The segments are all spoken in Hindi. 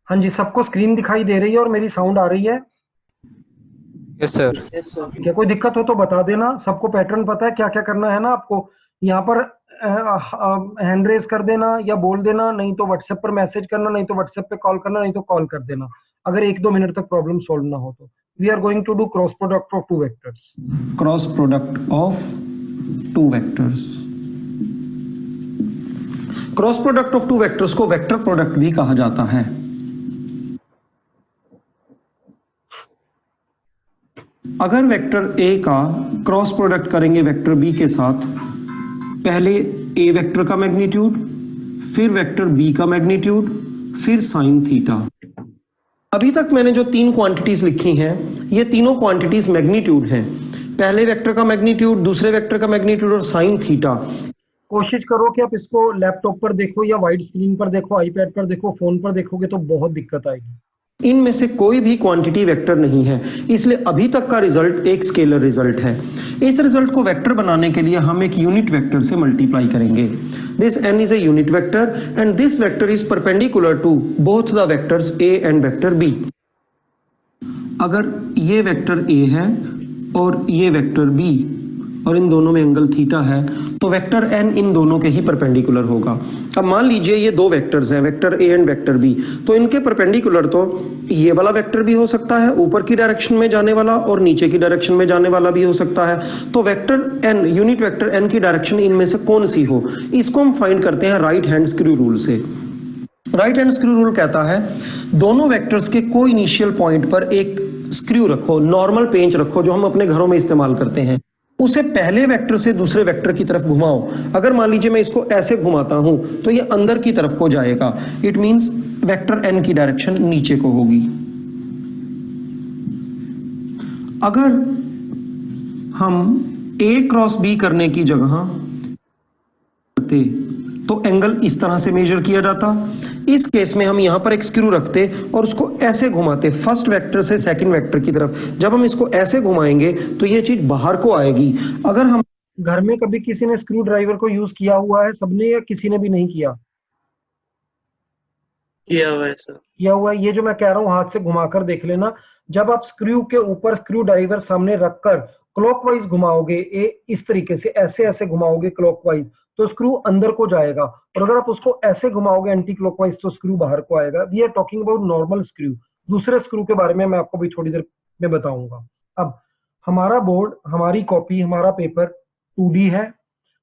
हाँ जी, सबको स्क्रीन दिखाई दे रही है और मेरी साउंड आ रही है? Yes sir. ठीक है, कोई दिक्कत हो तो बता देना। सबको पैटर्न पता है क्या क्या करना है ना आपको? यहाँ पर हैंड रेज कर देना या बोल देना, नहीं तो व्हाट्सएप पर मैसेज करना, नहीं तो व्हाट्सएप पे कॉल करना, नहीं तो कॉल कर देना अगर 1-2 मिनट तक प्रॉब्लम सोल्व ना हो तो। We are going to do cross product of two vectors. Cross product of two vectors. Cross product of two vectors को वेक्टर प्रोडक्ट भी कहा जाता है। अगर वेक्टर ए का क्रॉस प्रोडक्ट करेंगे वेक्टर बी के साथ, पहले ए वेक्टर का मैग्नीट्यूड, फिर वेक्टर बी का मैग्नीट्यूड, फिर साइन थीटा। अभी तक मैंने जो तीन क्वांटिटीज लिखी हैं, ये तीनों क्वांटिटीज मैग्नीट्यूड हैं। पहले वेक्टर का मैग्नीट्यूड, दूसरे वेक्टर का मैग्नीट्यूड और साइन थीटा। कोशिश करो कि आप इसको लैपटॉप पर देखो या वाइड स्क्रीन पर देखो, आईपैड पर देखो, फोन पर देखोगे तो बहुत दिक्कत आएगी। इनमें से कोई भी क्वांटिटी वेक्टर नहीं है, इसलिए अभी तक का रिजल्ट एक स्केलर रिजल्ट है। इस रिजल्ट को वेक्टर बनाने के लिए हम एक यूनिट वेक्टर से मल्टीप्लाई करेंगे। This n is a unit vector and this vector is perpendicular to both the vectors a and vector b. अगर ये वेक्टर a है और ये वेक्टर b और इन दोनों में एंगल थीटा है, तो वेक्टर n इन दोनों के ही परपेंडिकुलर होगा। अब मान लीजिए ये दो वेक्टर्स हैं, vector a and vector b, तो इनके परपेंडिकुलर तो ये वाला वेक्टर भी हो सकता है, ऊपर की डायरेक्शन में जाने वाला, और नीचे की डायरेक्शन में जाने वाला भी हो सकता है। तो vector n, unit vector n की डायरेक्शन इनमें से कौन सी हो, इसको हम फाइंड करते हैं राइट हैंड स्क्रू रूल से। राइट हैंड स्क्रू रूल कहता है दोनों वेक्टर्स के को इनिशियल पॉइंट पर एक स्क्रू रखो, नॉर्मल पेंच रखो जो हम अपने घरों में इस्तेमाल करते हैं। उसे पहले वेक्टर से दूसरे वेक्टर की तरफ घुमाओ। अगर मान लीजिए मैं इसको ऐसे घुमाता हूं तो ये अंदर की तरफ को जाएगा। इट मींस वेक्टर n की डायरेक्शन नीचे को होगी। अगर हम a क्रॉस b करने की जगह तो एंगल इस तरह से मेजर किया जाता। इस केस में हम यहां पर एक स्क्रू रखते और उसको ऐसे घुमाते फर्स्ट वेक्टर से सेकंड वेक्टर की तरफ। जब हम इसको ऐसे घुमाएंगे तो ये चीज बाहर को आएगी। अगर हम घर में कभी किसी ने स्क्रू ड्राइवर को यूज किया हुआ है सबने, या किसी ने भी नहीं किया? किया हुआ है सर। किया हुआ है। ये जो मैं कह रहा हूँ हाथ से घुमाकर देख लेना। जब आप स्क्रू के ऊपर स्क्रू ड्राइवर सामने रखकर क्लॉकवाइज घुमाओगे, इस तरीके से ऐसे ऐसे घुमाओगे क्लॉकवाइज, तो स्क्रू अंदर को जाएगा, और अगर आप उसको ऐसे घुमाओगे एंटी क्लॉकवाइज तो स्क्रू बाहर को आएगा। We are talking about normal screw. दूसरे स्क्रू के बारे में मैं आपको भी थोड़ी देर में बताऊंगा। अब हमारा बोर्ड, हमारी कॉपी, हमारा पेपर 2D है।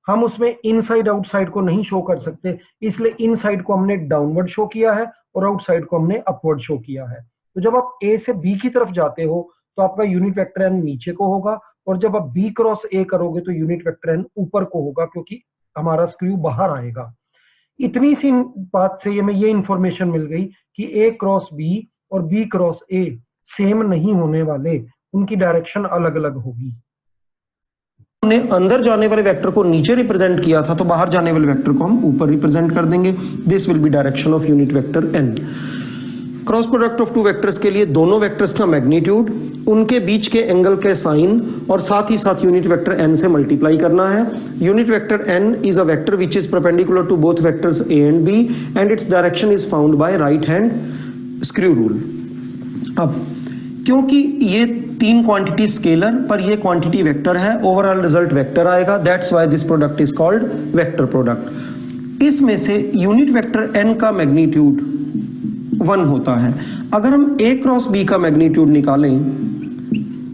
हम उसमें इनसाइड आउटसाइड को नहीं शो कर सकते, इसलिए इनसाइड को हमने डाउनवर्ड शो किया है और आउटसाइड को हमने अपवर्ड शो किया है। तो जब आप ए से बी की तरफ जाते हो तो आपका यूनिट वेक्टर एन नीचे को होगा, और जब आप बी क्रॉस ए करोगे तो यूनिट वेक्टर एन ऊपर को होगा, क्योंकि हमारा स्क्रू बाहर आएगा। इतनी सी बात से हमें ये इंफॉर्मेशन मिल गई कि ए क्रॉस बी और बी क्रॉस ए सेम नहीं होने वाले, उनकी डायरेक्शन अलग अलग होगी। हमने अंदर जाने वाले वेक्टर को नीचे रिप्रेजेंट किया था, तो बाहर जाने वाले वेक्टर को हम ऊपर रिप्रेजेंट कर देंगे। This will be direction of unit vector n. Cross product of two vectors के लिए दोनों वेक्टर्स का मैग्नीट्यूड, उनके बीच के एंगल के साइन और साथ ही साथ यूनिट वेक्टर n से मल्टीप्लाई करना है। Unit vector n is a vector which is perpendicular to both vectors a and b and its direction is found by right hand screw rule. अब क्योंकि ये तीन क्वांटिटी स्केलर पर ये क्वांटिटी वेक्टर है, ओवरऑल रिजल्ट वेक्टर आएगा। That's why this product is called vector product. इसमें से यूनिट वेक्टर n का मैग्नीट्यूड 1 होता है। अगर हम a क्रॉस b का मैग्नीट्यूड निकालें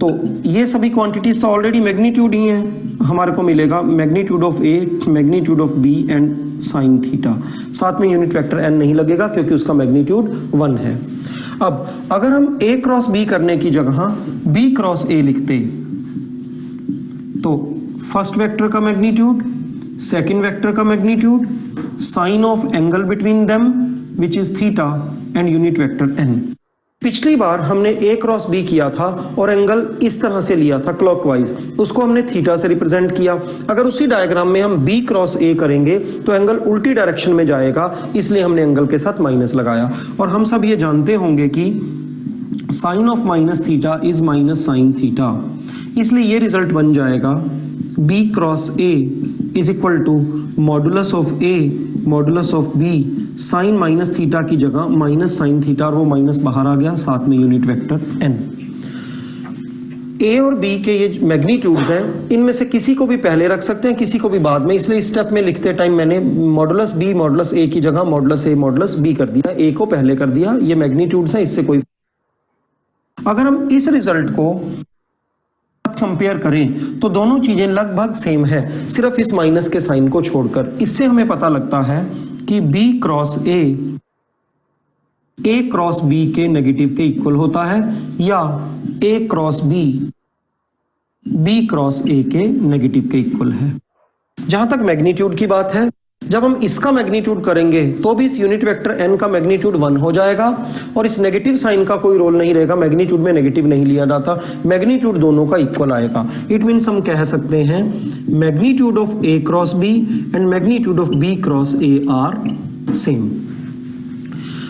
तो ये सभी क्वांटिटीज तो ऑलरेडी मैग्नीट्यूड ही हैं। हमारे को मिलेगा magnitude of a, magnitude of b and sine theta. साथ में यूनिट वेक्टर n नहीं लगेगा क्योंकि उसका मैग्नीट्यूड 1 है। अब अगर हम a क्रॉस b करने की जगह b क्रॉस a लिखते तो फर्स्ट वेक्टर का मैग्नीट्यूड, सेकंड वेक्टर का magnitude, sine of angle between them which is theta and unit vector n। पिछली बार हमने a क्रॉस b किया था और एंगल इस तरह से लिया था क्लॉकवाइज, उसको हमने थीटा से रिप्रेजेंट किया। अगर उसी डायग्राम में हम b क्रॉस a करेंगे तो एंगल उल्टी डायरेक्शन में जाएगा, इसलिए हमने एंगल के साथ माइनस लगाया। और हम सब ये जानते होंगे कि sine of minus theta is minus sine theta, इसलिए ये रिजल्ट बन जाएगा b cross a is equal to modulus of a modulus of b sine minus theta की जगह माइनस साइन थीटा, और वो माइनस बाहर आ गया, साथ में यूनिट वेक्टर n। ए और बी के ये मैग्नीट्यूड्स हैं, इनमें से किसी को भी पहले रख सकते हैं, किसी को भी बाद में, इसलिए इस स्टेप में लिखते टाइम मैंने मॉडुलस बी मॉडुलस ए की जगह मॉडुलस ए मॉडुलस बी कर दिया, ए को पहले कर दिया। ये मैग्नीट्यूड्स हैं, इससे कोई, अगर हम इस रिजल्ट को कंपेयर करें तो दोनों चीजें लगभग सेम है, सिर्फ इस माइनस के साइन को छोड़कर। इससे हमें पता लगता है कि b cross a cross b के नेगेटिव के इक्वल होता है, या a cross b cross a के नेगेटिव के इक्वल है। जहां तक मैग्नीट्यूड की बात है, जब हम इसका मैग्नीट्यूड करेंगे तो भी इस यूनिट वेक्टर n का मैग्नीट्यूड 1 हो जाएगा, और इस नेगेटिव साइन का कोई रोल नहीं रहेगा, मैग्नीट्यूड में नेगेटिव नहीं लिया जाता, मैग्नीट्यूड दोनों का इक्वल आएगा। इट मीन्स हम कह सकते हैं magnitude of a cross b and magnitude of b cross a are same.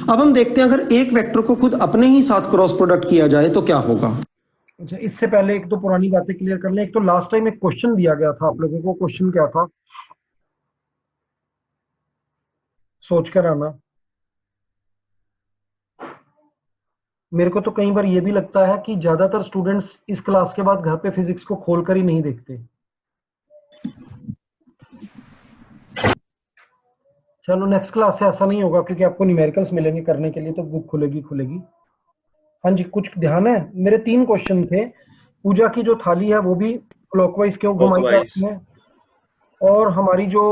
अब हम देखते हैं अगर एक वेक्टर को खुद अपने ही साथ क्रॉस प्रोडक्ट किया जाए तो क्या होगा। अच्छा, इससे पहले एक तो पुरानी बातें क्लियर कर लें। एक तो लास्ट टाइम एक क्वेश्चन दिया गया था आप लोगों को, क्वेश्चन क्या था, सोच कर आना। मेरे को तो कई बार ये भी लगता है कि ज्यादातर स्टूडेंट्स इस क्लास के बाद घर पे फिजिक्स को खोलकर ही नहीं देखते। चलो नेक्स्ट क्लास से ऐसा नहीं होगा, क्योंकि आपको न्यूमेरिकल्स मिलेंगे करने के लिए, तो बुक खुलेगी। हाँ जी, कुछ ध्यान है। मेरे 3 क्वेश्चन थे। पूजा की जो थाली है वो भी क्लॉकवाइज क्यों घुमाई जाती है, और हमारी जो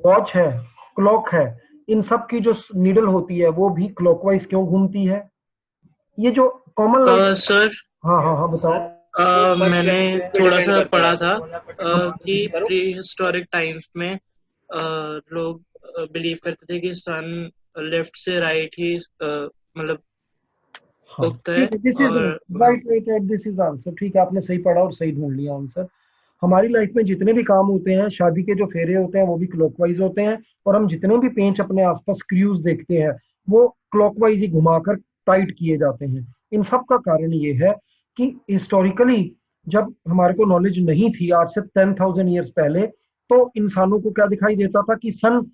वॉच है, क्लॉक है, इन सब की जो नीडल होती है वो भी क्लॉकवाइज क्यों घूमती है। ये जो कॉमन सर, हाँ बताओ। मैंने थोड़ा सा पढ़ा था कि प्री हिस्टोरिक टाइम्स में लोग बिलीव करते थे कि सन लेफ्ट से राइट ही मतलब उगता है। Right, this is answer. ठीक है, आपने सही पढ़ा और सही ढूंढ लिया आंसर। हमारी लाइफ में जितने भी काम होते हैं, शादी के जो फेरे होते हैं वो भी क्लॉकवाइज होते हैं, और हम जितने भी पेंच अपने आसपास स्क्रूज देखते हैं वो क्लॉकवाइज ही घुमाकर टाइट किए जाते हैं। इन सब का कारण ये है कि हिस्टोरिकली जब हमारे को नॉलेज नहीं थी, आज से 10,000 ईयर्स पहले, तो इंसानों को क्या दिखाई देता था कि सन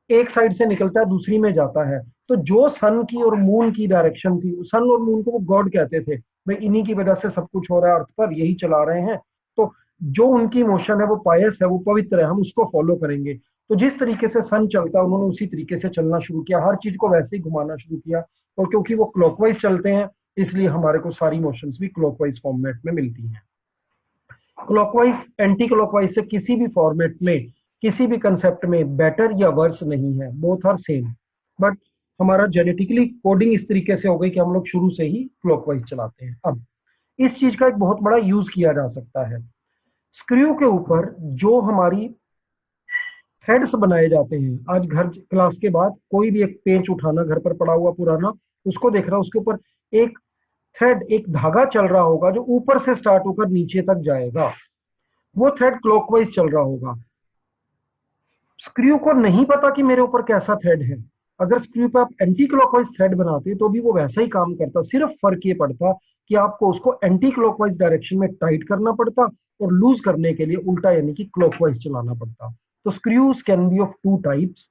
एक साइड से निकलता है दूसरी में जाता है, तो जो सन की और मून की डायरेक्शन थी, सन और मून को वो गॉड कहते थे, भाई इन्हीं की वजह से सब कुछ हो रहा है अर्थ पर, यही चला रहे हैं, तो जो उनकी मोशन है वो पायस है, वो पवित्र है, हम उसको फॉलो करेंगे। तो जिस तरीके से सन चलता है उन्होंने उसी तरीके से चलना शुरू किया, हर चीज को वैसे ही घुमाना शुरू किया, और क्योंकि वो क्लॉकवाइज चलते हैं इसलिए हमारे को सारी मोशंस भी क्लॉकवाइज फॉर्मेट में मिलती हैं। क्लॉकवाइज एंटी क्लॉकवाइज से किसी भी फॉर्मेट में, किसी भी कंसेप्ट में बेटर या वर्स नहीं है, बोथ आर सेम, बट हमारा जेनेटिकली कोडिंग इस तरीके से हो गई कि हम लोग शुरू से ही क्लॉकवाइज चलाते हैं। अब इस चीज का एक बहुत बड़ा यूज किया जा सकता है। स्क्रू के ऊपर जो हमारी थ्रेड्स बनाए जाते हैं, आज घर क्लास के बाद कोई भी एक पेंच उठाना, घर पर पड़ा हुआ पुराना, उसको देख रहा, उसके ऊपर एक थ्रेड, एक धागा चल रहा होगा जो ऊपर से स्टार्ट होकर नीचे तक जाएगा, वो थ्रेड क्लॉकवाइज चल रहा होगा। स्क्रू को नहीं पता कि मेरे ऊपर कैसा थ्रेड है, अगर स्क्रू पे आप एंटी क्लॉकवाइज थ्रेड बनाते तो भी वो वैसा ही काम करता, सिर्फ फर्क ये पड़ता कि आपको उसको एंटी क्लॉकवाइज डायरेक्शन में टाइट करना पड़ता और लूज करने के लिए उल्टा यानी कि क्लॉकवाइज चलाना पड़ता। तो screws can be of 2 types,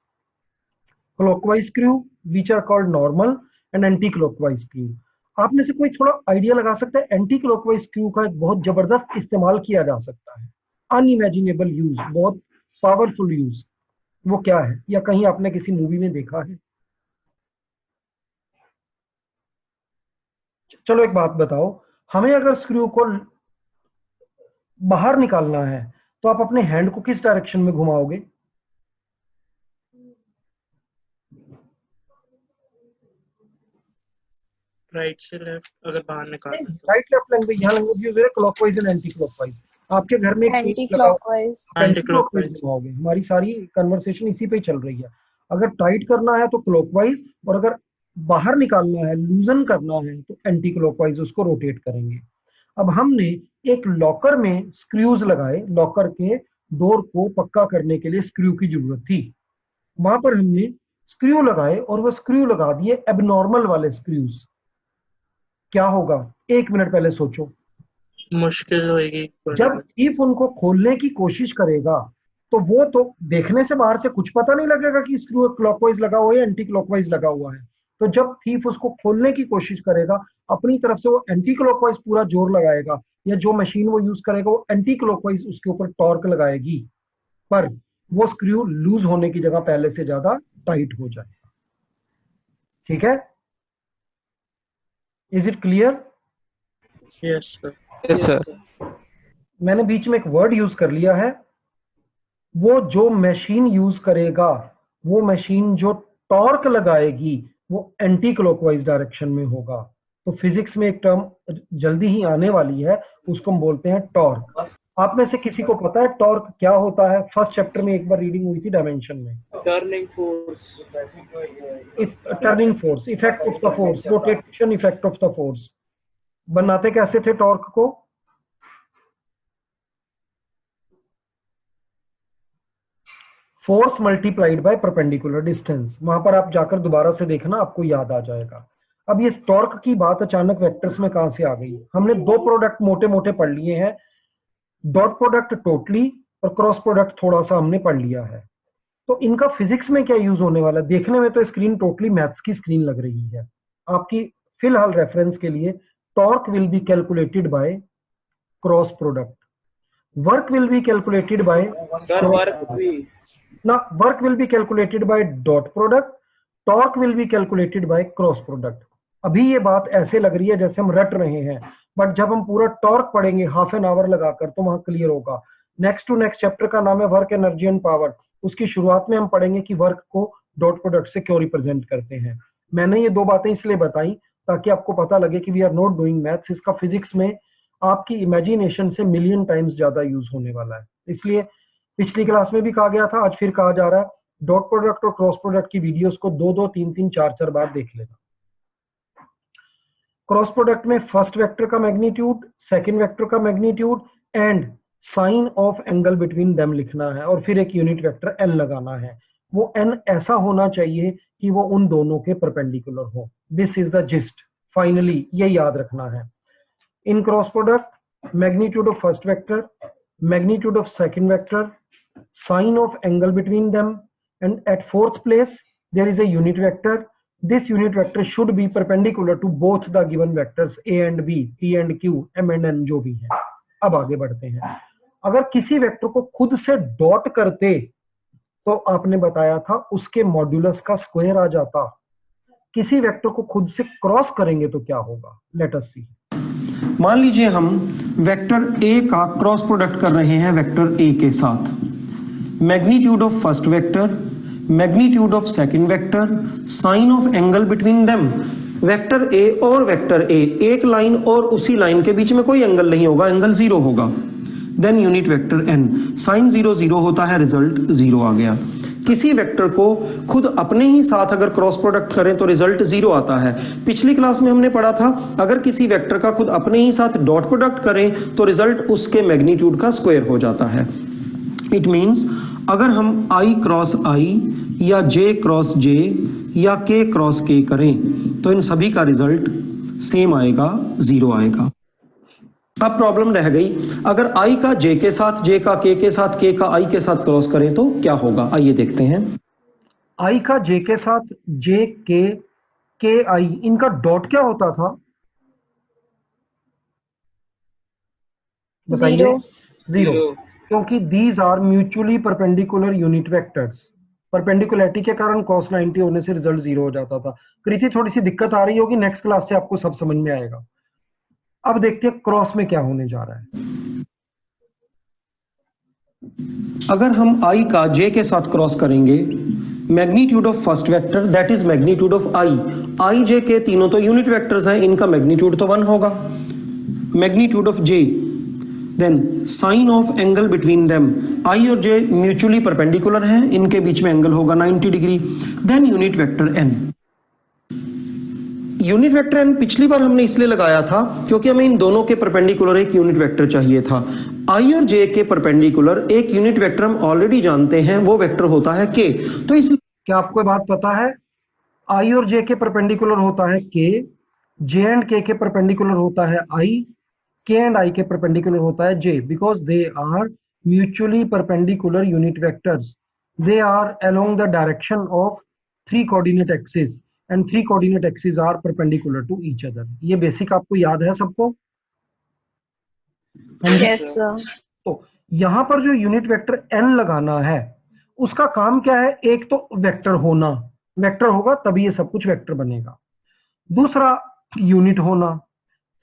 clockwise screw which are called normal and anti clockwise screw. आप में से कोई थोड़ा आइडिया लगा सकता है, एंटी क्लॉकवाइज स्क्रू का एक बहुत जबरदस्त इस्तेमाल किया जा सकता है, अनइमेजिनेबल यूज, बहुत पावरफुल यूज, वो क्या है, या कहीं आपने किसी मूवी में देखा है? चलो एक बात बताओ, हमें अगर स्क्रू को बाहर निकालना है तो आप अपने हैंड को किस डायरेक्शन में घुमाओगे? राइट से लेफ्ट, अगर बाहर निकालना है राइट लेफ्ट लैंग्वेज, यहाँ लैंग्वेज यूज है क्लॉकवाइज एंड एंटी क्लॉकवाइज। आपके घर में एक एंटी क्लॉकवाइज घुमाओगे, हमारी सारी कन्वर्सेशन इसी पे चल रही है। अगर टाइट करना है तो क्लॉकवाइज, और अगर बाहर निकालना है, लूजन करना है, तो एंटी क्लॉकवाइज उसको रोटेट करेंगे। अब हमने एक लॉकर में स्क्रूज लगाए, लॉकर के डोर को पक्का करने के लिए स्क्रू की जरूरत थी, वहां पर हमने स्क्रू लगाए और वो स्क्रू लगा दिए एबनॉर्मल वाले स्क्रूज। क्या होगा? 1 मिनट पहले सोचो, मुश्किल होगी। जब थीफ उनको खोलने की कोशिश करेगा तो वो तो देखने से बाहर से कुछ पता नहीं लगेगा कि स्क्रू क्लॉकवाइज लगा हुआ है या एंटी क्लॉकवाइज लगा हुआ है। तो जब थीफ उसको खोलने की कोशिश करेगा अपनी तरफ से वो एंटी क्लॉकवाइज पूरा जोर लगाएगा, या जो मशीन वो यूज करेगा वो एंटी क्लॉकवाइज उसके ऊपर टॉर्क लगाएगी, पर वो स्क्रू लूज होने की जगह पहले से ज्यादा टाइट हो जाए। ठीक है, is it clear? Yes sir. Yes, sir. मैंने बीच में एक वर्ड यूज कर लिया है, वो जो मशीन यूज करेगा, वो मशीन जो टॉर्क लगाएगी वो एंटी क्लॉकवाइज डायरेक्शन में होगा। तो फिजिक्स में एक टर्म जल्दी ही आने वाली है, उसको हम बोलते हैं टॉर्क। आप में से किसी को पता है टॉर्क क्या होता है? फर्स्ट चैप्टर में एक बार रीडिंग हुई थी डायमेंशन में। Turning force, turning force, effect of the force, rotation effect of the force. बनाते कैसे थे टॉर्क को? Force multiplied by perpendicular distance. वहां पर आप जाकर दोबारा से देखना, आपको याद आ जाएगा। अब ये टॉर्क की बात अचानक वेक्टर्स में कहां से आ गई? हमने दो प्रोडक्ट मोटे मोटे पढ़ लिए हैं, डॉट प्रोडक्ट टोटली और क्रॉस प्रोडक्ट थोड़ा सा हमने पढ़ लिया है। तो इनका फिजिक्स में क्या यूज होने वाला है? देखने में तो स्क्रीन टोटली मैथ्स की स्क्रीन लग रही है। आपकी फिलहाल रेफरेंस के लिए, torque will be calculated by cross product, work will be calculated by sir work भी ना, work will be calculated by dot product, torque will be calculated by cross product. अभी ये बात ऐसे लग रही है जैसे हम रट रहे हैं, बट जब हम पूरा टॉर्क पढ़ेंगे हाफ एन आवर लगाकर तो वहां क्लियर होगा। नेक्स्ट टू नेक्स्ट चैप्टर का नाम है वर्क, एनर्जी एंड पावर। उसकी शुरुआत में हम पढ़ेंगे कि वर्क को डॉट प्रोडक्ट से क्यों रिप्रेजेंट करते हैं। मैंने ये दो बातें इसलिए बताई ताकि आपको पता लगे कि we are not doing maths. इसका फिजिक्स में आपकी इमेजिनेशन से मिलियन टाइम्स ज्यादा यूज होने वाला है। इसलिए पिछली क्लास में भी कहा गया था, आज फिर कहा जा रहा है, डॉट प्रोडक्ट और क्रॉस प्रोडक्ट की वीडियोस को 2-2, 3-3, 4-4 बार देख लेना। क्रॉस प्रोडक्ट में फर्स्ट वेक्टर का मैग्नीट्यूड, सेकंड वेक्टर का magnitude and sine of angle between them लिखना है, और फिर एक यूनिट वेक्टर एन लगाना है। वो एन ऐसा होना चाहिए कि वो उन दोनों के परपेंडिकुलर हो। This is the gist. Finally ये याद रखना है, in cross product magnitude of first vector, magnitude of second vector, sign of angle between them, and at fourth place there is a unit vector. This unit vector should be perpendicular to both the given vectors a and b, p and q, m and n जो भी है। अब आगे बढ़ते हैं। अगर किसी वेक्टर को खुद से डॉट करते तो आपने बताया था उसके मॉड्यूलस का स्क्वायर आ जाता। किसी वेक्टर को खुद से क्रॉस करेंगे तो क्या होगा? लेट अस सी। मान लीजिए हम वेक्टर ए का क्रॉस प्रोडक्ट कर रहे हैं वेक्टर ए के साथ। Magnitude of first vector, magnitude of second vector, sine of angle between them. Vector a और वेक्टर ए, एक लाइन और उसी लाइन के बीच में कोई एंगल नहीं होगा, एंगल 0 होगा। Then unit vector n, sine 0 0 होता है, रिजल्ट 0 आ गया। किसी वेक्टर को खुद अपने ही साथ अगर क्रॉस प्रोडक्ट करें तो रिजल्ट 0 आता है। पिछली क्लास में हमने पढ़ा था अगर किसी वेक्टर का खुद अपने ही साथ डॉट प्रोडक्ट करें तो रिजल्ट उसके मैग्नीट्यूड का स्क्वायर हो जाता है। इट मींस अगर हम i क्रॉस i या j क्रॉस j या k क्रॉस k करें तो इन सभी का रिजल्ट सेम आएगा, 0 आएगा। अब प्रॉब्लम रह गई, अगर i का j के साथ, j का k के साथ, k का i के साथ क्रॉस करें तो क्या होगा? आइए देखते हैं। i का j के साथ, j k i, इनका डॉट क्या होता था? बताइए। 0, क्योंकि these are mutually perpendicular unit vectors. Perpendicularity के कारण cos 90 होने से रिजल्ट 0 हो जाता था। कृति थोड़ी सी दिक्कत आ रही होगी, नेक्स्ट क्लास से आपको सब समझ में आएगा। अब देखते हैं क्रॉस में क्या होने जा रहा है। अगर हम i का j के साथ क्रॉस करेंगे, magnitude of first vector that is magnitude of i j के तीनों तो यूनिट वेक्टर्स हैं, इनका मैग्नीट्यूड तो 1 होगा। Magnitude of j, then sine of angle between them, i और j म्यूचुअली परपेंडिकुलर हैं, इनके बीच में एंगल होगा 90 degree. Then unit vector n। Unit vector n पिछली बार हमने इसलिए लगाया था क्योंकि हमें इन दोनों के परपेंडिकुलर एक यूनिट वेक्टर चाहिए था। i और j के परपेंडिकुलर एक यूनिट वेक्टर हम ऑलरेडी जानते हैं, वो वेक्टर होता है k। तो इस क्या आपको ये बात पता है? i और j के परपेंडिकुलर होता है k, j एंड k के परपेंडिकुलर होता है i, k एंड i के परपेंडिकुलर होता है j, because they are mutually perpendicular unit vectors. They are along the direction of 3 coordinate axes and 3 coordinate axes are perpendicular to each other. ये बेसिक आपको याद है सबको? Yes, sir. तो यहां पर जो यूनिट वेक्टर n लगाना है उसका काम क्या है? एक तो वेक्टर होना, वेक्टर होगा तभी ये सब कुछ वेक्टर बनेगा, दूसरा यूनिट होना,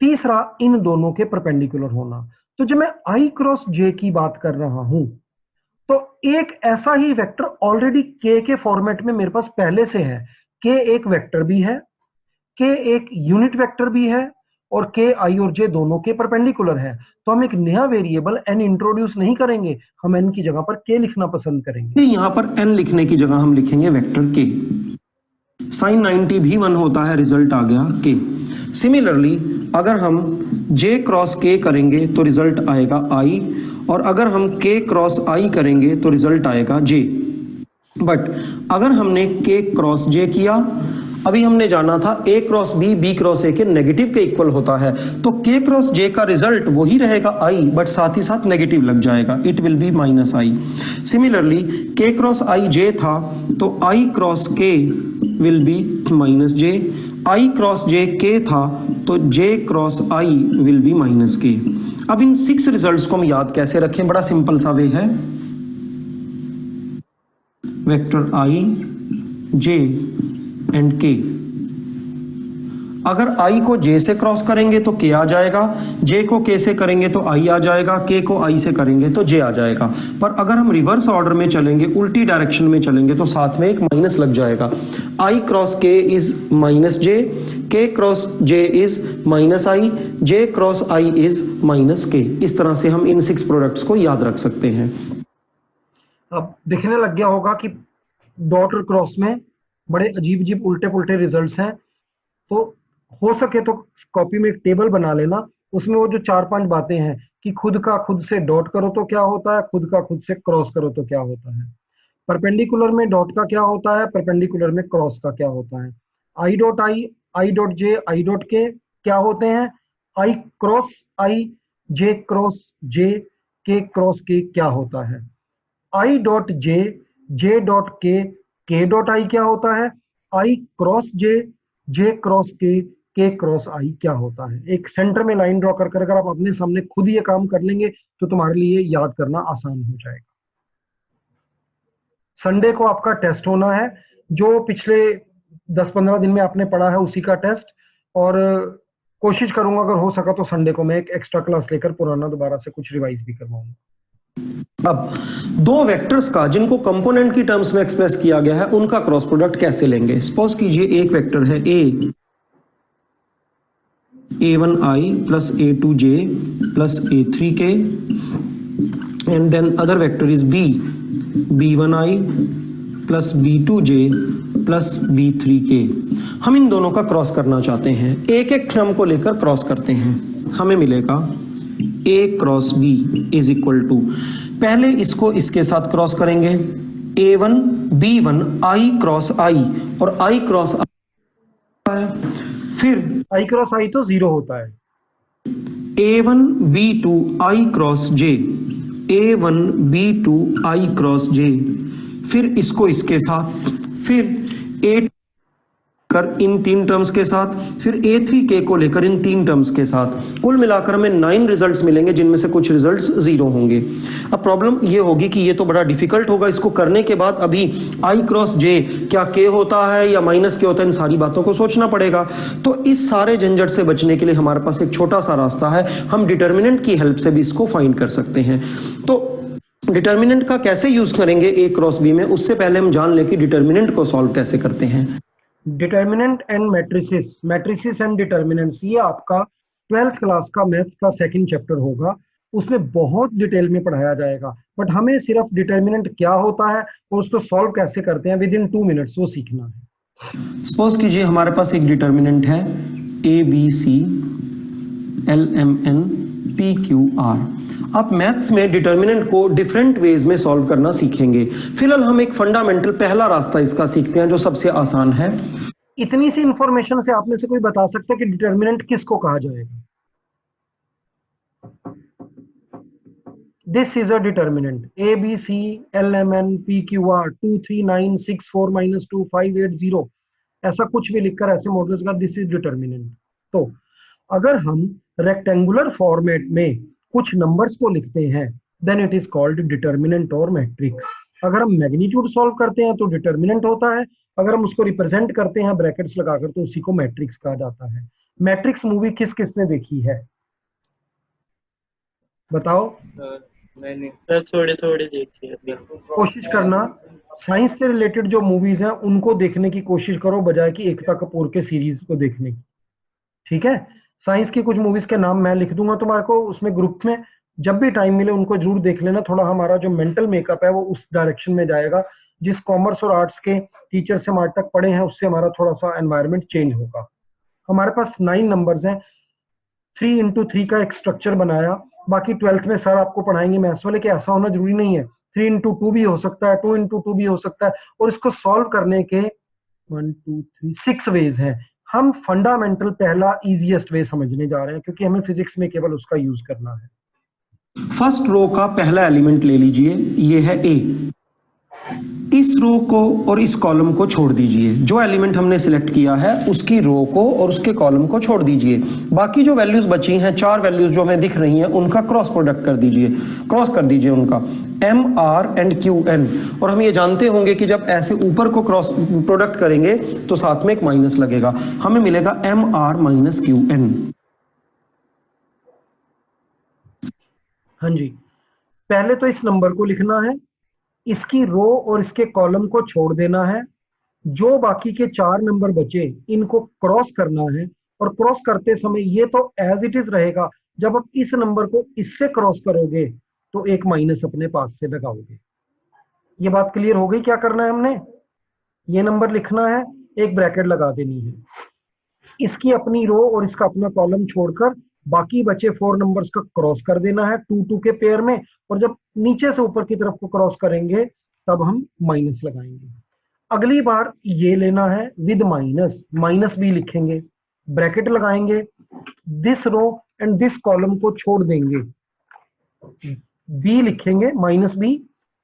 तीसरा इन दोनों के परपेंडिकुलर होना। तो जब मैं i क्रॉस j की बात कर रहा हूं तो एक ऐसा ही वेक्टर ऑलरेडी k के फॉर्मेट में मेरे पास पहले से है। k एक वेक्टर भी है, k एक यूनिट वेक्टर भी है और k i और j दोनों के परपेंडिकुलर है। तो हम एक नया वेरिएबल n इंट्रोड्यूस नहीं करेंगे, हम n की जगह पर k लिखना पसंद करेंगे। यहाँ पर n लिखने की जगह हम लिखेंगे वेक्टर k। साइन 90 भी 1 होता है, रिजल्ट आ गया k। सिमिलरली अगर हम j क्रॉस k करेंगे तो रिजल्ट आएगा i, और अगर हम k क्रॉस i करेंगे तो रिजल्ट आएगा j। बट अगर हमने k क्रॉस j किया, अभी हमने जाना था a cross b b cross a के नेगेटिव के इक्वल होता है, तो k क्रॉस j का रिजल्ट वही रहेगा i, बट साथ ही साथ नेगेटिव लग जाएगा, it will be minus i। Similarly k cross i j था तो i cross k will be minus j, i cross j k था तो j cross i will be minus k। अब इन 6 रिजल्ट्स को हम याद कैसे रखें? बड़ा सिंपल सा वे है, vector i j and k। अगर i को j से क्रॉस करेंगे तो k आ जाएगा, j को k से करेंगे तो i आ जाएगा, k को i से करेंगे तो j आ जाएगा। पर अगर हम रिवर्स ऑर्डर में चलेंगे, उल्टी डायरेक्शन में चलेंगे तो साथ में एक माइनस लग जाएगा। i cross k is minus j, k cross j is minus i, j cross i is minus k। इस तरह से हम इन 6 प्रोडक्ट्स को याद रख सकते हैं। अब दिखने लग गया होगा कि डॉट और क्रॉस में बड़े अजीब अजीब उल्टे पुल्टे रिजल्ट्स हैं, तो हो सके तो कॉपी में एक टेबल बना लेना, उसमें वो जो 4-5 बातें हैं कि खुद का खुद से डॉट करो तो क्या होता है, खुद का खुद से क्रॉस करो तो क्या होता है, परपेंडिकुलर में डॉट का क्या होता है, परपेंडिकुलर में क्रॉस का क्या होता है, I dot I, I dot J, I dot के क्या होते हैं, आई क्रॉस आई, जे क्रॉस जे, के क्रॉस के क्या होता है, I dot J, J dot के डॉट आई क्या होता है, आई क्रॉस जे क्रॉस के क्रॉस आई क्या होता है। एक सेंटर में लाइन ड्रॉ कर अगर आप अपने सामने खुद ये काम कर लेंगे तो तुम्हारे लिए याद करना आसान हो जाएगा। संडे को आपका टेस्ट होना है, जो पिछले 10-15 दिन में आपने पढ़ा है उसी का टेस्ट, और कोशिश करूंगा अगर हो सका तो संडे को मैं एक एक्स्ट्रा क्लास लेकर पुराना दोबारा से कुछ रिवाइज भी करवाऊंगा। अब 2 वेक्टर्स का जिनको कंपोनेंट की टर्म्स में एक्सप्रेस किया गया है उनका क्रॉस प्रोडक्ट कैसे लेंगे? सपोज कीजिए एक वेक्टर है a1i plus a2j plus a3k and then other vector is b1i plus b2j plus b3k। हम इन दोनों का क्रॉस करना चाहते हैं, एक एक टर्म को लेकर क्रॉस करते हैं, हमें मिलेगा a cross b is equal to, पहले इसको इसके साथ क्रॉस करेंगे, a1 b1 i cross i और i क्रॉस i, फिर i क्रॉस i तो 0 होता है, a1 b2 i cross j, a1 b2 i cross j, फिर इसको इसके साथ, फिर a कर इन 3 टर्म्स के साथ, फिर a3k को लेकर इन 3 टर्म्स के साथ। कुल मिलाकर हमें 9 रिजल्ट्स मिलेंगे जिनमें से कुछ रिजल्ट्स 0 होंगे। अब प्रॉब्लम ये होगी कि ये तो बड़ा डिफिकल्ट होगा, इसको करने के बाद अभी i क्रॉस j क्या k होता है या माइनस k होता है, इन सारी बातों को सोचना पड़ेगा। तो इस सारे झंझट से बचने के लिए हमारे पास एक छोटा सा रास्ता है, हम डिटर्मिनेंट की हेल्प से भी इसको फाइंड कर सकते हैं। तो डिटर्मिनेंट का कैसे यूज करेंगे a क्रॉस b में, उससे पहले हम जान लें कि डिटर्मिनेंट को सॉल्व कैसे करते हैं। Determinant and matrices, matrices and determinants, ये आपका 12th क्लास का मैथ्स का 2nd चैप्टर होगा, उसमें बहुत डिटेल में पढ़ाया जाएगा, बट हमें सिर्फ डिटर्मिनेंट क्या होता है और उसको सॉल्व कैसे करते हैं विद इन 2 मिनट्स वो सीखना है। सपोज कीजिए हमारे पास एक डिटर्मिनेंट है a b c l m n p q r। आप मैथ्स में डिटर्मिनेंट को डिफरेंट वेज में सॉल्व करना सीखेंगे। फिलहाल हम एक फंडामेंटल पहला रास्ता इसका सीखते हैं जो सबसे आसान है। इतनी सी इंफॉर्मेशन से आप में से कोई बता सकता है कि डिटर्मिनेंट किसको कहा जाएगा? This is a determinant A B C L M N P Q R 2 3 9 6 4 -2 5 8 0 ऐसा कुछ भी लिखकर ऐसे मॉडल्स का दिस इज डिटर्मिनेंट। तो अगर हम रेक्टेंगुलर फॉर्मेट में कुछ नंबर्स को लिखते हैं then it is called determinant और मैट्रिक्स। अगर हम मैग्नीट्यूड सॉल्व करते हैं तो डिटर्मिनेंट होता है, अगर हम उसको रिप्रेजेंट करते हैं ब्रैकेट्स लगाकर तो उसी को मैट्रिक्स कहा जाता है। मैट्रिक्स मूवी किस किसने देखी है बताओ? मैंने थोड़ी थोड़ी देखी है अभी। कोशिश करना साइंस से रिलेटेड जो मूवीज हैं उनको देखने की कोशिश करो बजाय कि एकता कपूर के सीरीज को देखने की, ठीक है? साइंस की कुछ मूवीज के नाम मैं लिख दूंगा तुम्हारे को, उसमें ग्रुप में जब भी टाइम मिले उनको जरूर देख लेना। थोड़ा हमारा जो मेंटल मेकअप है वो उस डायरेक्शन में जाएगा। जिस कॉमर्स और आर्ट्स के टीचर से हम आज तक पढ़े हैं उससे हमारा थोड़ा सा एनवायरनमेंट चेंज होगा। हमारे पास 9 नंबर्स हैं, 3 into 3 का एक स्ट्रक्चर बनाया। बाकी 12th में सर आपको पढ़ाएंगे मैथ्स वाले कि ऐसा होना जरूरी नहीं है, 3 into 2 भी हो सकता है, 2 into 2 भी हो सकता है, और इसको सॉल्व करने के 1 2 3 6 वेज हैं। हम फंडामेंटल पहला इजीएस्ट वे समझने जा रहे हैं क्योंकि हमें फिजिक्स में केवल उसका यूज करना है। फर्स्ट रो का पहला एलिमेंट ले लीजिए, ये है ए। इस रो को और इस कॉलम को छोड़ दीजिए। जो एलिमेंट हमने सिलेक्ट किया है उसकी रो को और उसके कॉलम को छोड़ दीजिए। बाकी जो वैल्यूज बची हैं, 4 वैल्यूज जो हमें दिख रही हैं, उनका क्रॉस प्रोडक्ट कर दीजिए, क्रॉस कर दीजिए उनका M R and Q N। और हम ये जानते होंगे कि जब ऐसे ऊपर को क्रॉस प्रोडक्ट करेंगे तो साथ में एक माइनस लगेगा, हमें मिलेगा M R minus Q N। हाँ जी, पहले तो इस नंबर को लिखना है, इसकी रो और इसके कॉलम को छोड़ देना है, जो बाकी के 4 नंबर बचे इनको क्रॉस करना है। और क्रॉस करते समय ये तो एज इट इज रहेगा, जब आप इस नंबर को इससे क्रॉस करोगे तो एक माइनस अपने पास से लगाओगे। ये बात क्लियर हो गई? क्या करना है हमने, ये नंबर लिखना है, एक ब्रैकेट लगा देनी है, इसकी अपनी रो और इसका अपना कॉलम छोड़कर बाकी बचे 4 नंबर्स का क्रॉस कर देना है 2 2 के पेयर में, और जब नीचे से ऊपर की तरफ को क्रॉस करेंगे तब हम माइनस लगाएंगे। अगली बार ये लेना है विद माइनस, माइनस बी लिखेंगे, ब्रैकेट लगाएंगे, this row and this column को छोड़ देंगे, बी लिखेंगे माइनस बी,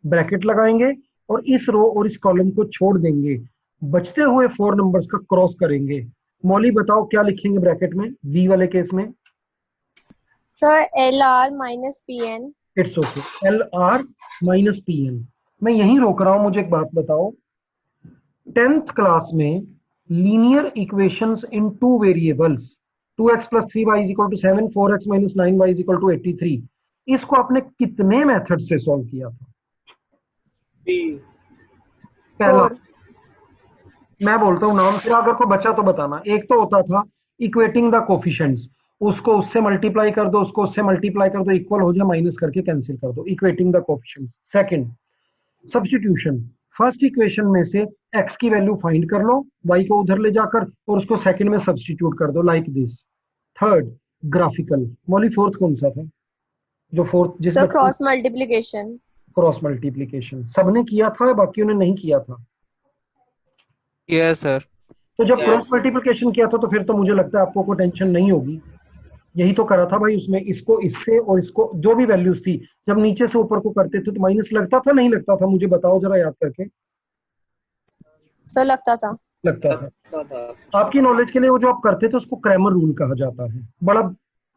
ब्रैकेट लगाएंगे और इस रो और इस कॉलम को छोड़ देंगे, बचते हुए 4 नंबर्स का क्रॉस करेंगे। मौली बताओ क्या लिखेंगे ब्रैकेट में बी वाले केस में? Sir LR minus PN। It's okay, LR minus PN। मैं यहीं रोक रहा हूं, मुझे एक बात बताओ, 10th क्लास में लीनियर इक्वेशंस इन 2 variables 2x + 3y = 7 4x - 9y = 83, इसको आपने कितने मेथड से सॉल्व किया था? बी पहला 4। मैं बोलता हूँ नाम, फिर अगर कोई बचा तो बताना। एक तो होता था इक्वेटिंग द कोफिशिएंट्स, उसको उससे मल्टीप्लाई कर दो, उसको उससे मल्टीप्लाई कर दो, इक्वल हो जाए, माइनस करके कैंसिल कर दो, equating the coefficients. Second substitution, first equation में से x की वैल्यू फाइंड कर लो, y को उधर ले जाकर और उसको सेकंड में सब्स्टिट्यूट कर दो like this. Third graphical. Mauli fourth कौन सा था जो फोर्थ जिस sir cross multiplication. Cross multiplication सबने किया था, बाकियों ने नहीं किया था। Yes sir. तो जब Yes. क्रॉस मल्टीप्लिकेशन किया था तो फिर तो मुझे लगता है आपको कोई टेंशन नहीं होगी, यही तो करा था भाई उसमें, इसको इससे और इसको जो भी वैल्यूज थी जब नीचे से ऊपर को करते थे तो माइनस लगता था नहीं लगता था? मुझे बताओ जरा याद करके। सर लगता था। लगता था। आपकी नॉलेज के लिए वो जो आप करते थे उसको क्रैमर रूल कहा जाता है, बड़ा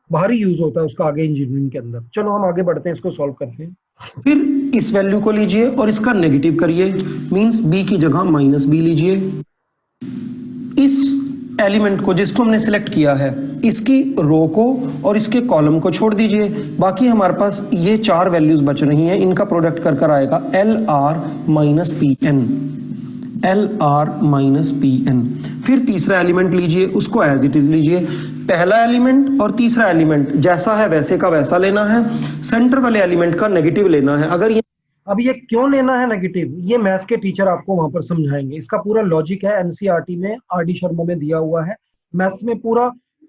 भारी यूज होता है उसका आगे इंजीनियरिंग के अंदर। चलो हम आगे बढ़ते हैं, इसको सॉल्व करते हैं। फिर इस वैल्यू को लीजिए और इसका नेगेटिव करिए, मींस बी की जगह माइनस बी लीजिए। इस एलिमेंट को जिसको हमने सिलेक्ट किया है इसकी रो को और इसके कॉलम को छोड़ दीजिए। बाकी हमारे पास ये 4 वैल्यूज बच रही हैं, इनका प्रोडक्ट कर कर आएगा LR minus PN, LR minus PN। फिर तीसरा एलिमेंट लीजिए, उसको एज इट इज लीजिए। पहला एलिमेंट और तीसरा एलिमेंट जैसा है वैसे का वैसा लेना है, सेंटर वाले एलिमेंट का नेगेटिव लेना है। अगर ये अब ये क्यों लेना है नेगेटिव, ये मैथ्स के टीचर आपको वहां पर समझाएंगे। इसका पूरा लॉजिक है, एनसीईआरटी में RD शर्मा में दिया हुआ है। मैथ्स में पूरा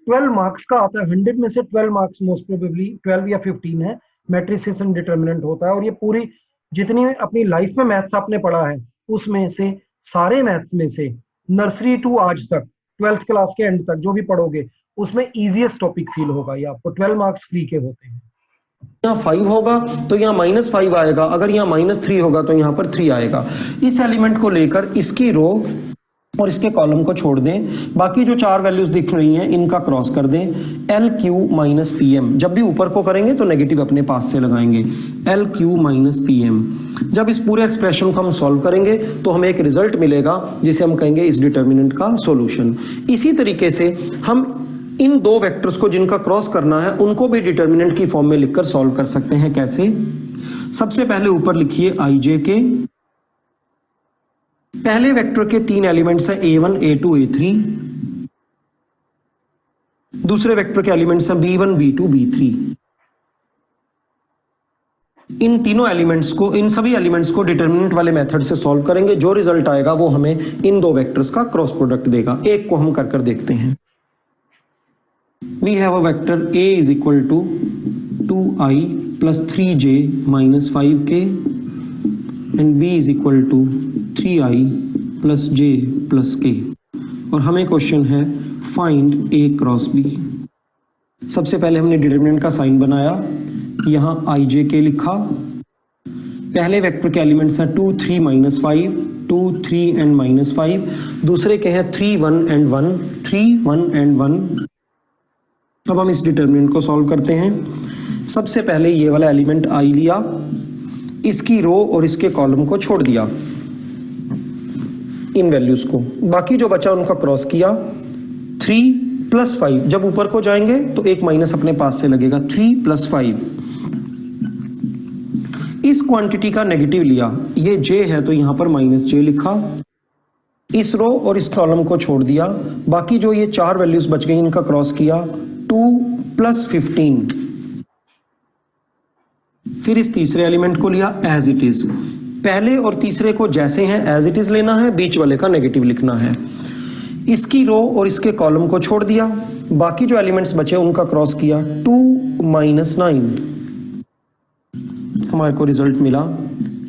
12 मार्क्स का आता है, 100 में से 12 मार्क्स मोस्ट प्रोबेबली 12 या 15 है, मैट्रिसेस एंड डिटर्मिनेंट होता है। और ये पूरी जितनी अपनी लाइफ में मैथ्स आपने पढ़ा है उसमें से सारे मैथ्स में से नर्सरी टू आज तक 12th क्लास के एंड तक जो भी पढ़ोगे उसमें इजीएस्ट टॉपिक फील होगा ये आपको। 12 मार्क्स फ्री के होते हैं। यहाँ 5 होगा तो यहाँ -5 आएगा, अगर यहाँ -3 होगा तो यहाँ पर 3 आएगा। इस एलिमेंट को लेकर इसकी रो और इसके कॉलम को छोड़ दें, बाकी जो 4 वैल्यूज दिख रही हैं इनका क्रॉस कर दें। LQ - PM, जब भी ऊपर को करेंगे तो नेगेटिव अपने पास से लगाएंगे। LQ - PM, जब इस पूरे एक्सप्रेशन को हम सॉल्व करेंगे तो हमें एक रिजल्ट मिलेगा जिसे हम कहेंगे इस डिटर्मिनेंट का सॉल्यूशन। इसी तरीके से हम इन दो वेक्टर्स को जिनका क्रॉस करना है उनको भी डिटर्मिनेंट की फॉर्म में लिखकर सॉल्व कर सकते हैं। कैसे? सबसे पहले ऊपर लिखिए IJ के पहले वेक्टर के 3 एलिमेंट्स हैं A1, A2, A3। दूसरे वेक्टर के एलिमेंट्स हैं B1, B2, B3। इन तीनों एलिमेंट्स को, इन सभी एलिमेंट्स को डिटर्मिनेंट वाले मेथड से सॉल्व करेंगे। जो रिजल्ट आएगा वो हमें इन दो वेक्टर्स का क्रॉस प्रोडक्ट देगा। एक को हम कर देखते हैं। We have a vector A is equal to 2I plus 3J minus 5K and B is equal to 3I plus J plus K, और हमें क्वेश्चन है फाइंड A क्रॉस B। सबसे पहले हमने डिटरमिनेंट का साइन बनाया, यहाँ IJK लिखा। पहले वेक्टर के एलिमेंट्स हैं 2, 3, -5, 2, 3 and -5। दूसरे के हैं 3, 1 and 1, 3, 1 and 1। अब हम इस डिटर्मिनेंट को सॉल्व करते हैं। सबसे पहले ये वाला एलिमेंट I लिया, इसकी रो और इसके कॉलम को छोड़ दिया, इन वैल्यूज को। बाकी जो बचा उनका क्रॉस किया। 3 + 5, जब ऊपर को जाएंगे तो एक माइनस अपने पास से लगेगा। 3 + 5, इस क्वांटिटी का नेगेटिव लिया, ये J है तो यहां पर -J लिखा। इस रो और इस कॉलम को छोड़ दिया, बाकी जो ये 4 वैल्यूज बच गई इनका क्रॉस किया। 2 + 15, फिर इस तीसरे एलिमेंट को लिया एज इट इज। पहले और तीसरे को जैसे हैं एज इट इज लेना है, बीच वाले का नेगेटिव लिखना है। इसकी रो और इसके कॉलम को छोड़ दिया, बाकी जो एलिमेंट्स बचे उनका क्रॉस किया। 2 - 9, हमारे को रिजल्ट मिला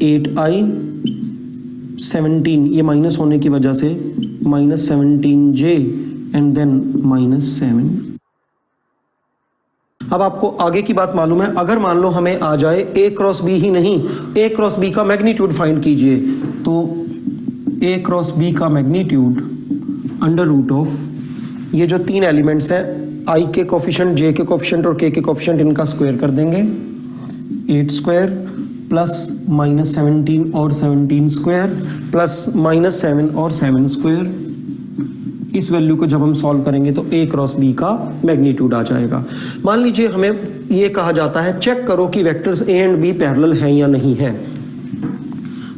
8I 17, ये माइनस होने की वजह से -17J एंड देन -7। अब आपको आगे की बात मालूम है, अगर मान लो हमें आ जाए A क्रॉस B ही नहीं, A क्रॉस B का मैग्नीट्यूड फाइंड कीजिए, तो A क्रॉस B का मैग्नीट्यूड √, ये जो 3 एलिमेंट्स हैं I के कोफिशिएंट, J के कोफिशिएंट और K के कोफिशिएंट, इनका स्क्वायर कर देंगे। 8² प्लस -17 और 17 स्क्वायर प्लस -7 और 7 स्क्वायर। इस वैल्यू को जब हम सॉल्व करेंगे तो A क्रॉस B का मैग्नीट्यूड आ जाएगा। मान लीजिए हमें ये कहा जाता है चेक करो कि vectors A and B parallel हैं या नहीं है।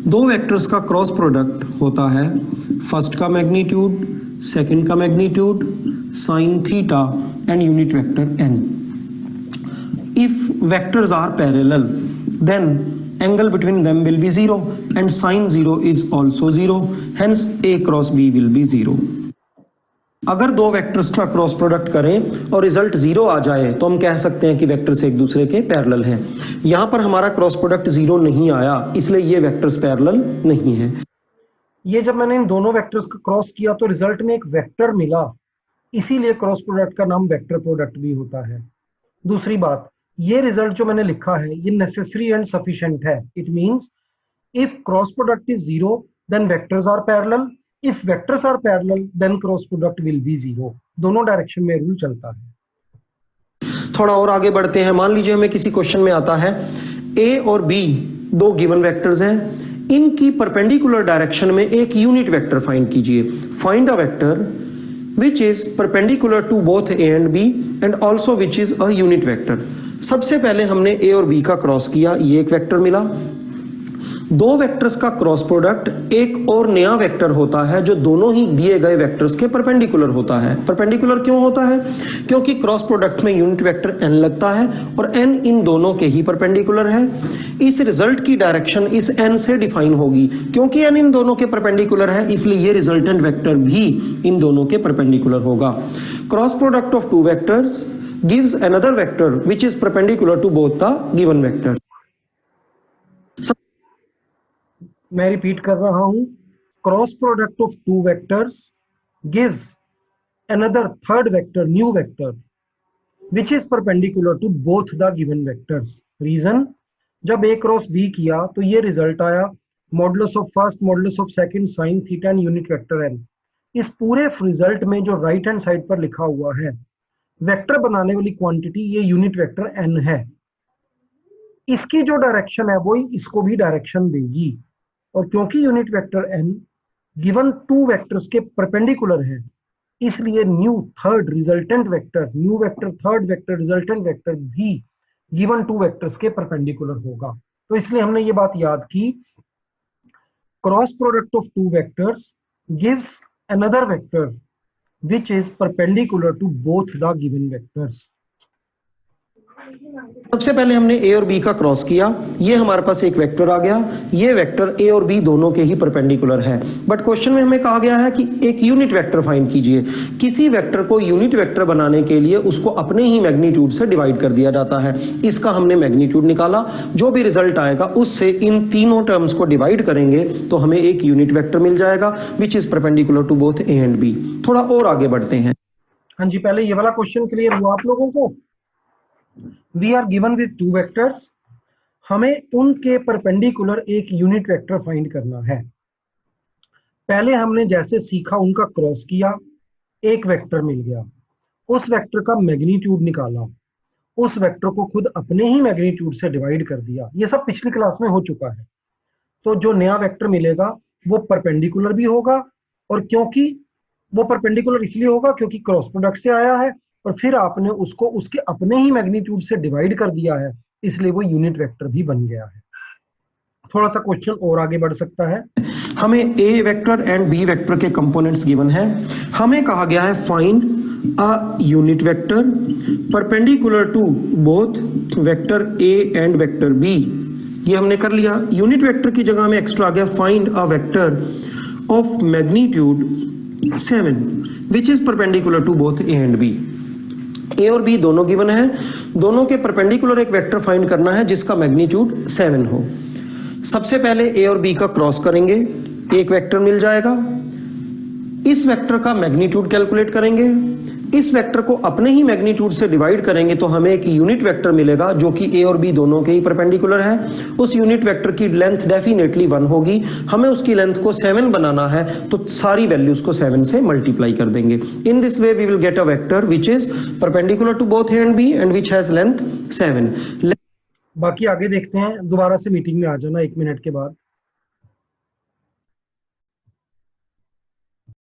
दो वेक्टर्स का क्रॉस प्रोडक्ट होता है फर्स्ट का मैग्नीट्यूड, सेकंड का magnitude, sine theta and unit vector n। If vectors are parallel then angle between them will be 0 and sin 0 is also 0, hence A cross B will be 0। अगर दो वेक्टर्स का क्रॉस प्रोडक्ट करें और रिजल्ट 0 आ जाए तो हम कह सकते हैं कि वेक्टर्स एक दूसरे के पैरेलल हैं। यहां पर हमारा क्रॉस प्रोडक्ट 0 नहीं आया, इसलिए ये वेक्टर्स पैरेलल नहीं है। ये जब मैंने इन दोनों वेक्टर्स का क्रॉस किया तो रिजल्ट में एक वेक्टर मिला, इसीलिए क्रॉस प्रोडक्ट का नाम वेक्टर प्रोडक्ट भी होता है। दूसरी बात, ये रिजल्ट जो मैंने लिखा है ये नेसेसरी एंड सफिशिएंट है। It means if cross product is 0 then vectors are parallel, if vectors are parallel then cross product will be 0। दोनों डायरेक्शन में रूल चलता है। थोड़ा और आगे बढ़ते हैं। मान लीजिए हमें किसी क्वेश्चन में आता है A और B दो गिवन वेक्टर्स हैं, इनकी परपेंडिकुलर डायरेक्शन में एक यूनिट वेक्टर फाइंड कीजिए। Find a vector which is perpendicular to both A and B and also which is a unit vector। सबसे पहले हमने A और B का क्रॉस किया, ये एक वेक्टर मिला। दो वेक्टर्स का क्रॉस प्रोडक्ट एक और नया वेक्टर होता है जो दोनों ही दिए गए वेक्टर्स के परपेंडिकुलर होता है। परपेंडिकुलर क्यों होता है? क्योंकि क्रॉस प्रोडक्ट में यूनिट वेक्टर n लगता है और n इन दोनों के ही परपेंडिकुलर है। इस रिजल्ट की डायरेक्शन इस n से डिफाइन होगी। क्योंकि n इन दोनों के परपेंडिकुलर है इसलिए ये रिजल्टेंट वेक्टर भी इन दोनों के परपेंडिकुलर होगा। Cross product of two vectors gives another vector which is perpendicular to both the given vectors। मैं रिपीट कर रहा हूं, cross product of two vectors gives another third vector, new vector, which is perpendicular to both the given vectors। Reason, जब a क्रॉस b किया तो ये रिजल्ट आया modulus of first modulus of second sine theta and unit vector n। इस पूरे रिजल्ट में जो राइट हैंड साइड पर लिखा हुआ है वेक्टर बनाने वाली क्वांटिटी ये यूनिट वेक्टर n है। इसकी जो डायरेक्शन है वो इसको भी डायरेक्शन देगी, और क्योंकि unit vector n given to vectors के परपेंडिकुलर है इसलिए new third resultant vector, new vector third vector resultant vector भी गिवन टू वेक्टर्स के परपेंडिकुलर होगा। तो इसलिए हमने ये बात याद की, cross product of two vectors gives another vector which is perpendicular to both the given vectors। सबसे पहले हमने ए और बी का क्रॉस किया, ये हमारे पास एक वेक्टर आ गया, ये वेक्टर ए और बी दोनों के ही परपेंडिकुलर है। बट क्वेश्चन में हमें कहा गया है कि एक यूनिट वेक्टर फाइंड कीजिए। किसी वेक्टर को यूनिट वेक्टर बनाने के लिए उसको अपने ही मैग्नीट्यूड से डिवाइड कर दिया जाता है। इसका हमने मैग्नीट्यूड निकाला, जो भी रिजल्ट आएगा उससे इन तीनों टर्म्स को डिवाइड करेंगे तो हमें एक यूनिट वेक्टर मिल जाएगा which is perpendicular to both A and b. थोड़ा और आगे बढ़ते हैं। हाँ जी, पहले ये वाला क्वेश्चन क्लियर हुआ आप लोगों को? We are given with two vectors, हमें उनके परपेंडिकुलर एक यूनिट वेक्टर फाइंड करना है। पहले हमने जैसे सीखा उनका क्रॉस किया, एक वेक्टर मिल गया, उस वेक्टर का मैग्नीट्यूड निकाला, उस वेक्टर को खुद अपने ही मैग्नीट्यूड से डिवाइड कर दिया। ये सब पिछली क्लास में हो चुका है। तो जो नया वेक्टर मिलेगा वो परपेंडिकुलर भी होगा, और क्योंकि वो परपेंडिकुलर इसलिए होगा क्योंकि क्रॉस प्रोडक्ट से आया है, और फिर आपने उसको उसके अपने ही मैग्नीट्यूड से डिवाइड कर दिया है, इसलिए वो यूनिट वेक्टर भी बन गया है। थोड़ा सा क्वेश्चन और आगे बढ़ सकता है। हमें a vector and b vector के कंपोनेंट्स गिवन है। हमें कहा गया है find a unit vector perpendicular to both vector a and vector b. ये हमने कर लिया। यूनिट वेक्टर की जगह में एक्स्ट्रा आ गया find a vector of magnitude 7 which is perpendicular to both A and B. A और बी दोनों गिवन है, दोनों के परपेंडिकुलर एक वेक्टर फाइंड करना है जिसका मैग्नीट्यूड 7 हो। सबसे पहले ए और बी का क्रॉस करेंगे, एक वेक्टर मिल जाएगा। इस वेक्टर का मैग्नीट्यूड कैलकुलेट करेंगे, इस वेक्टर को अपने ही मैग्नीट्यूड से डिवाइड करेंगे तो हमें एक यूनिट वेक्टर मिलेगा जो कि ए और बी दोनों के ही परपेंडिकुलर है। उस यूनिट वेक्टर की लेंथ डेफिनेटली 1 होगी। हमें उसकी लेंथ को 7 बनाना है तो सारी वैल्यूज को 7 से मल्टीप्लाई कर देंगे। In this way we will get a vector which is perpendicular to both A and b and which has length 7। बाकी आगे देखते हैं, दोबारा से मीटिंग में आ जाना 1 मिनट के बाद।